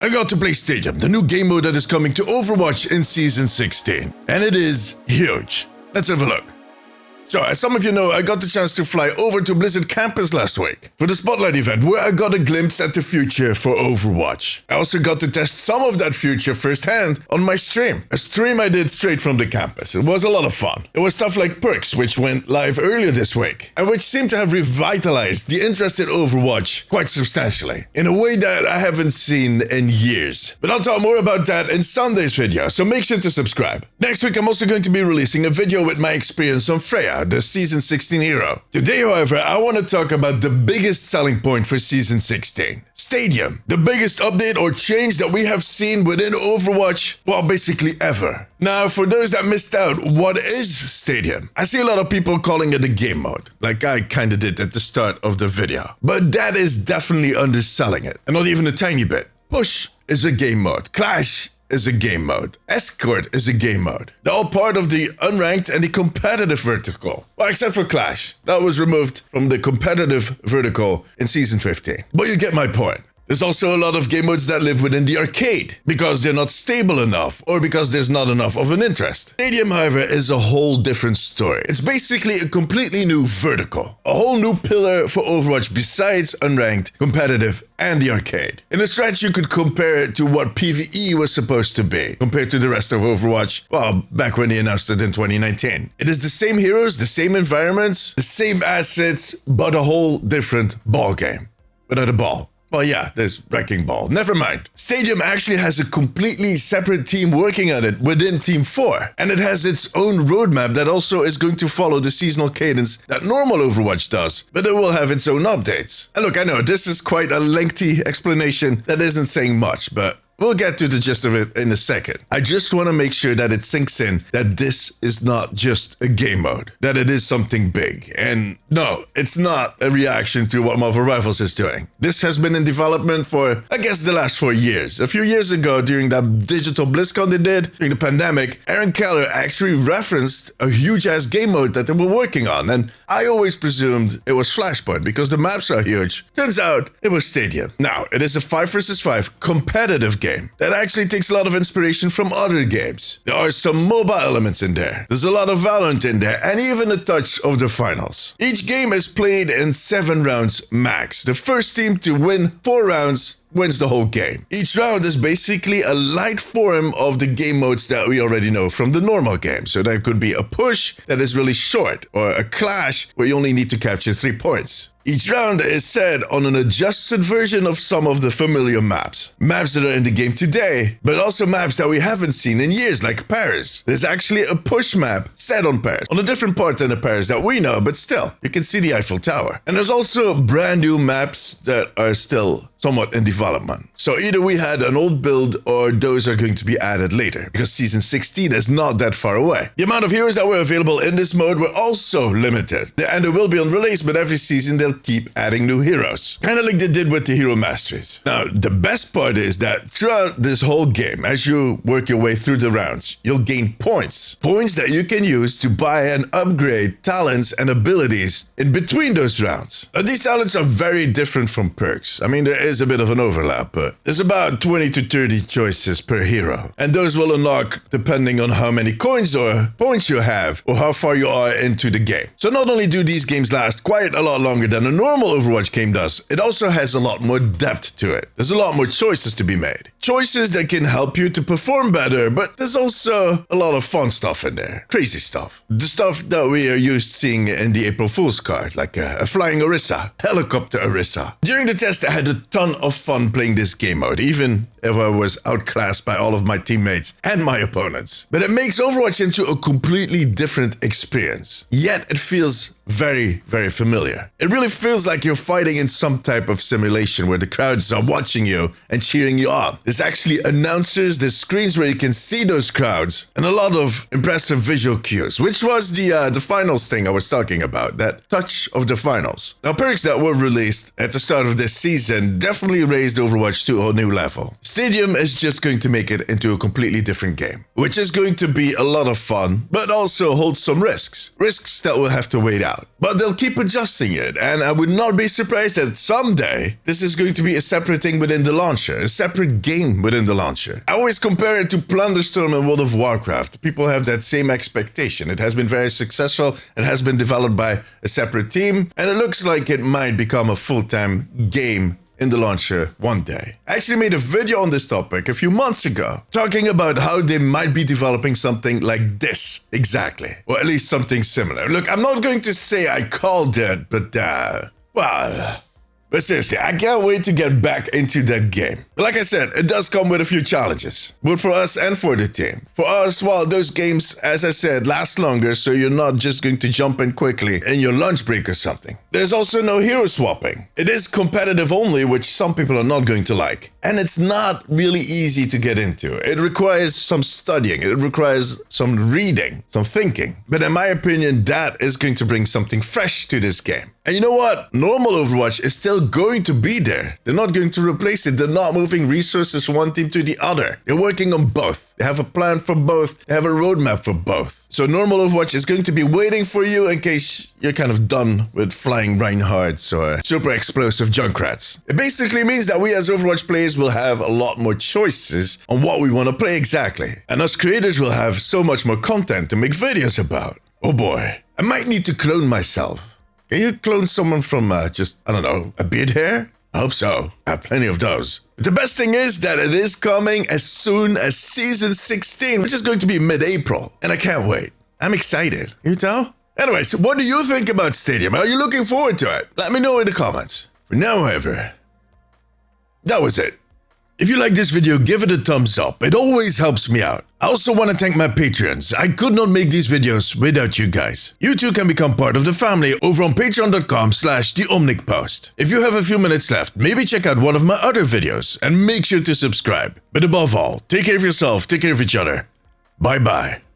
I got to play Stadium, the new game mode that is coming to Overwatch in Season 16. And it is huge. Let's have a look. So, as some of you know, I got the chance to fly over to Blizzard campus last week for the Spotlight event, where I got a glimpse at the future for Overwatch. I also got to test some of that future firsthand on my stream. A stream I did straight from the campus. It was a lot of fun. It was stuff like perks, which went live earlier this week, and which seemed to have revitalized the interest in Overwatch quite substantially, in a way that I haven't seen in years. But I'll talk more about that in Sunday's video, so make sure to subscribe. Next week, I'm also going to be releasing a video with my experience on Freya, the Season 16 hero. Today, however, I want to talk about the biggest selling point for Season 16. Stadium, the biggest update or change that we have seen within Overwatch, well, basically ever. Now, for those that missed out, what is Stadium? I see a lot of people calling it a game mode, like I kinda did at the start of the video. But that is definitely underselling it, and not even a tiny bit. Push is a game mode. Clash is a game mode. Escort is a game mode. They're all part of the unranked and the competitive vertical. Well, except for Clash. That was removed from the competitive vertical in Season 15. But you get my point. There's also a lot of game modes that live within the arcade, because they're not stable enough, or because there's not enough of an interest. Stadium, however, is a whole different story. It's basically a completely new vertical. A whole new pillar for Overwatch besides unranked, competitive, and the arcade. In a stretch, you could compare it to what PvE was supposed to be, compared to the rest of Overwatch, well, back when they announced it in 2019. It is the same heroes, the same environments, the same assets, but a whole different ballgame. Without a ball. Well, yeah, there's Wrecking Ball. Never mind. Stadium actually has a completely separate team working on it within Team 4. And it has its own roadmap that also is going to follow the seasonal cadence that normal Overwatch does. But it will have its own updates. And look, I know this is quite a lengthy explanation that isn't saying much, but we'll get to the gist of it in a second. I just want to make sure that it sinks in that this is not just a game mode, that it is something big. And no, it's not a reaction to what Marvel Rivals is doing. This has been in development for, I guess, the last 4 years. A few years ago, during that digital BlizzCon they did, during the pandemic, Aaron Keller actually referenced a huge-ass game mode that they were working on. And I always presumed it was Flashpoint because the maps are huge. Turns out it was Stadium. Now, it is a 5 versus 5 competitive game that actually takes a lot of inspiration from other games. There are some mobile elements in there. There's a lot of Valorant in there, and even a touch of the finals. Each game is played in 7 rounds max. The first team to win 4 rounds wins the whole game. Each round is basically a light form of the game modes that we already know from the normal game. So that could be a push that is really short, or a clash where you only need to capture 3 points. Each round is set on an adjusted version of some of the familiar maps. Maps that are in the game today, but also maps that we haven't seen in years, like Paris. There's actually a push map set on Paris, on a different part than the Paris that we know, but still, you can see the Eiffel Tower. And there's also brand new maps that are still somewhat in development. So either we had an old build or those are going to be added later, because Season 16 is not that far away. The amount of heroes that were available in this mode were also limited. And they will be on release, but every season they'll keep adding new heroes. Kind of like they did with the Hero Masteries. Now, the best part is that throughout this whole game, as you work your way through the rounds, you'll gain points. Points that you can use to buy and upgrade talents and abilities in between those rounds. Now, these talents are very different from perks. I mean, there is a bit of an overlap, but there's about 20 to 30 choices per hero. And those will unlock depending on how many coins or points you have, or how far you are into the game. So not only do these games last quite a lot longer than a normal Overwatch game does, it also has a lot more depth to it. There's a lot more choices to be made. Choices that can help you to perform better, but there's also a lot of fun stuff in there. Crazy stuff. The stuff that we are used seeing in the April Fool's card, like a flying Orisa, helicopter Orisa. During the test, I had a ton of fun playing this game mode, even if I was outclassed by all of my teammates and my opponents. But it makes Overwatch into a completely different experience. Yet it feels very, very familiar. It really feels like you're fighting in some type of simulation where the crowds are watching you and cheering you on. There's actually announcers, there's screens where you can see those crowds, and a lot of impressive visual cues, which was the finals thing I was talking about, that touch of the finals. Now, perks that were released at the start of this season definitely raised Overwatch to a new level. Stadium is just going to make it into a completely different game, which is going to be a lot of fun, but also holds some risks. Risks that we'll have to wait out. But they'll keep adjusting it, and I would not be surprised that someday this is going to be a separate thing within the launcher, a separate game game within the launcher. I always compare it to Plunderstorm and World of Warcraft. People have that same expectation. It has been very successful, it has been developed by a separate team, and it looks like it might become a full-time game in the launcher one day. I actually made a video on this topic a few months ago, talking about how they might be developing something like this exactly, or at least something similar. Look, I'm not going to say I called it, but but seriously, I can't wait to get back into that game. But like I said, it does come with a few challenges, both for us and for the team. For us, well, those games, as I said, last longer, so you're not just going to jump in quickly in your lunch break or something. There's also no hero swapping. It is competitive only, which some people are not going to like. And it's not really easy to get into. It requires some studying, it requires some reading, some thinking. But in my opinion, that is going to bring something fresh to this game. And you know what? Normal Overwatch is still going to be there. They're not going to replace it. They're not moving resources from one team to the other. They're working on both. They have a plan for both. They have a roadmap for both. So normal Overwatch is going to be waiting for you in case you're kind of done with flying Reinhardts or super explosive Junkrats. It basically means that we as Overwatch players will have a lot more choices on what we want to play exactly. And us creators will have so much more content to make videos about. Oh boy, I might need to clone myself. Can you clone someone from just, I don't know, a beard hair? I hope so. I have plenty of those. But the best thing is that it is coming as soon as Season 16, which is going to be mid-April. And I can't wait. I'm excited. You tell? Anyways, what do you think about Stadium? Are you looking forward to it? Let me know in the comments. For now, however, that was it. If you like this video, give it a thumbs up. It always helps me out. I also want to thank my Patreons. I could not make these videos without you guys. You too can become part of the family over on patreon.com/theomnicpost. If you have a few minutes left, maybe check out one of my other videos and make sure to subscribe. But above all, take care of yourself, take care of each other. Bye bye.